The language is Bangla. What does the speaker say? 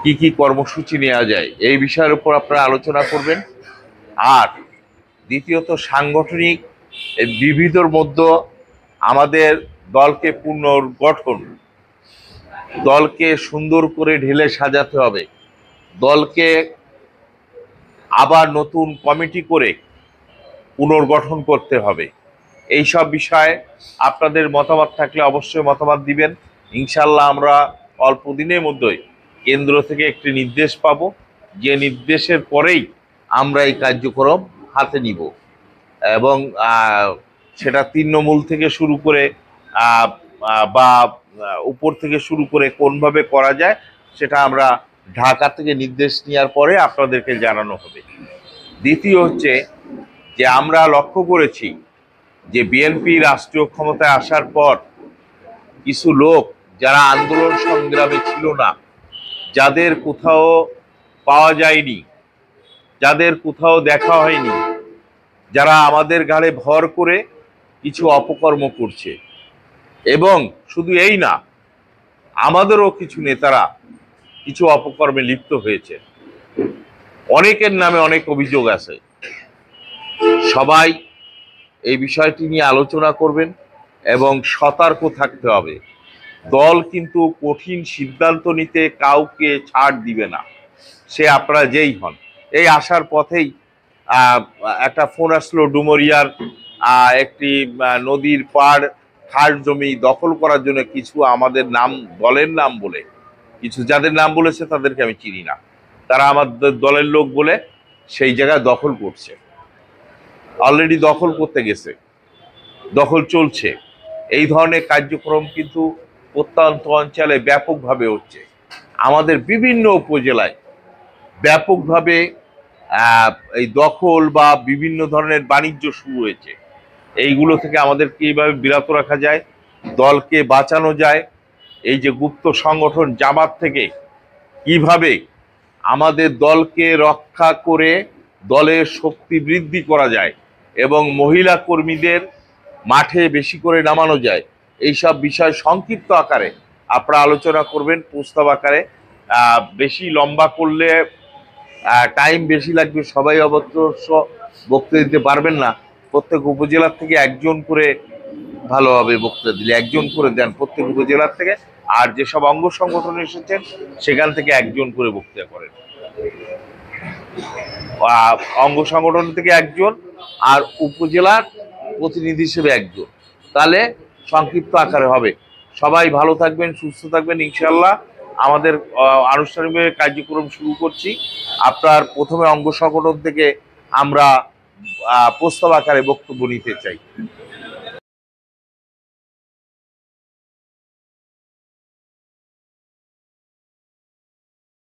কি কি কর্মসূচি নেওয়া যায় এই বিষয়ের উপর আপনারা আলোচনা করবেন। আর দ্বিতীয়ত সাংগঠনিক এই বিবিধর মধ্যে আমাদের দলকে পুনর্গঠন, দলকে সুন্দর করে ঢেলে সাজাতে হবে, দলকে আবার নতুন কমিটি করে পুনর্গঠন করতে হবে। এই সব বিষয়ে আপনাদের মতামত থাকলে অবশ্যই মতামত দিবেন। ইনশাল্লাহ আমরা অল্প দিনের মধ্যেই কেন্দ্র থেকে একটি নির্দেশ পাব, যে নির্দেশের পরেই আমরা এই কার্যক্রম হাতে নিব এবং সেটা তৃণমূল থেকে শুরু করে বা উপর থেকে শুরু করে কোনভাবে করা যায় সেটা আমরা ঢাকা থেকে নির্দেশ নেওয়ার পরে আপনাদেরকে জানানো হবে। দ্বিতীয় হচ্ছে যে আমরা লক্ষ্য করেছি যে বিএনপি রাষ্ট্রীয় ক্ষমতায় আসার পর কিছু লোক যারা আন্দোলন সংগ্রামে ছিল না, যাদের কোথাও পাওয়া যায়নি, যাদের কোথাও দেখা হয়নি, যারা আমাদের ঘাড়ে ভর করে কিছু অপকর্ম করছে। এবং শুধু এই না, আমাদেরও কিছু নেতারা কিছু অপকর্মে লিপ্ত হয়েছে, অনেকের নামে অনেক অভিযোগ আছে। সবাই এই বিষয়টি নিয়ে আলোচনা করবেন এবং সতর্ক থাকতে হবে। দল কিন্তু কঠিন সিদ্ধান্ত নিতে কাউকে ছাড় দিবে না, সে আপনারা যেই হন। এই আসার পথেই একটা ফোন আসলো ডুমরিয়ার একটি নদীর পাড় খাস জমি দখল করার জন্য কিছু আমাদের নাম, দলের নাম বলে, কিছু যাদের নাম বলেছে তাদেরকে আমি চিনি না, তারা আমাদের দলের লোক বলে সেই জায়গায় দখল করছে, অলরেডি দখল করতে গেছে, দখল চলছে। এই ধরনের কার্যক্রম কিন্তু প্রত্যন্ত অঞ্চলে ব্যাপকভাবে হচ্ছে। আমাদের বিভিন্ন উপজেলায় ব্যাপকভাবে এই দখল বা বিভিন্ন ধরনের বাণিজ্য শুরু হয়েছে। এইগুলো থেকে আমাদের কিভাবে বিরত রাখা যায়, দলকে বাঁচানো যায়, এই যে গুপ্ত সংগঠন জামাত থেকে কিভাবে আমাদের দলকে রক্ষা করে দলের শক্তি বৃদ্ধি করা যায় এবং মহিলা কর্মীদের মাঠে বেশি করে নামানো যায়, এইসব বিষয় সংক্ষিপ্ত আকারে আপনারা আলোচনা করবেন প্রস্তাব আকারে। বেশি লম্বা করলে টাইম বেশি লাগবে, সবাই অবশ্য বক্তৃতা দিতে পারবেন না। প্রত্যেক উপজেলার থেকে একজন করে ভালোভাবে বক্তৃতা দিলে একজন করে দেন প্রত্যেক উপজেলার থেকে, আর যেসব অঙ্গ সংগঠন এসেছেন সেখান থেকে একজন করে বক্তৃতা করেন, অঙ্গ সংগঠন থেকে একজন আর উপজেলার প্রতিনিধি হিসেবে একজন, তাহলে সংক্ষিপ্ত আকারে হবে। সবাই ভালো থাকবেন, সুস্থ থাকবেন। ইনশাল্লাহ আমাদের আনুষ্ঠানিকভাবে কার্যক্রম শুরু করছি। আপনার প্রথমে অঙ্গ সংগঠন থেকে আমরা প্রস্তাব আকারে বক্তব্য নিতে চাই।